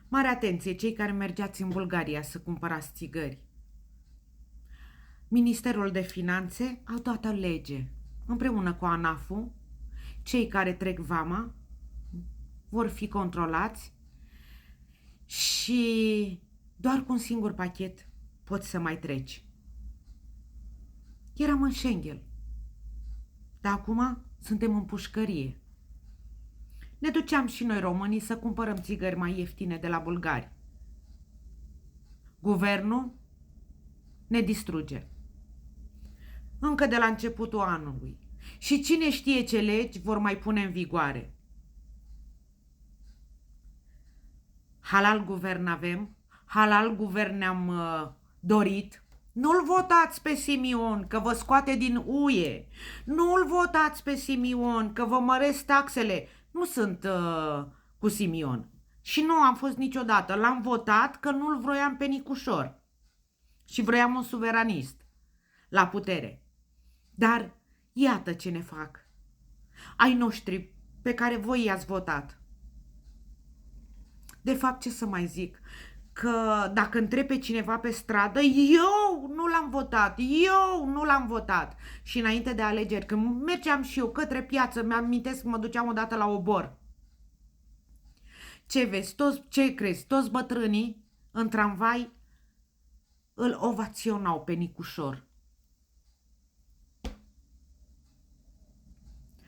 Mare atenție, cei care mergeați în Bulgaria să cumpărați țigări. Ministerul de Finanțe au dat o lege. Împreună cu ANAF-ul, cei care trec vama vor fi controlați și doar cu un singur pachet poți să mai treci. Eram în Schengen, dar acum suntem în pușcărie. Ne duceam și noi românii să cumpărăm țigări mai ieftine de la bulgari. Guvernul ne distruge. Încă de la începutul anului. Și cine știe ce legi vor mai pune în vigoare. Halal guvern avem, halal guvern ne-am dorit. Nu-l votați pe Simion, că vă scoate din UE. Nu-l votați pe Simion, că vă măresc taxele. Nu sunt cu Simion. Și nu am fost niciodată. L-am votat că nu-l vroiam pe Nicușor. Și vroiam un suveranist la putere. Dar iată ce ne fac. Ai noștri pe care voi i-ați votat. De fapt, ce să mai zic? Că dacă întreb pe cineva pe stradă, eu nu l-am votat, eu nu l-am votat. Și înainte de alegeri, când mergeam și eu către piață, mi-amintesc că mă duceam odată la Obor. Ce vezi? Ce crezi? Toți bătrânii în tramvai îl ovaționau pe Nicușor.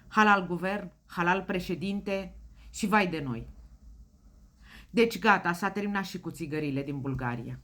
Halal guvern, halal președinte și vai de noi. Deci gata, s-a terminat și cu țigările din Bulgaria.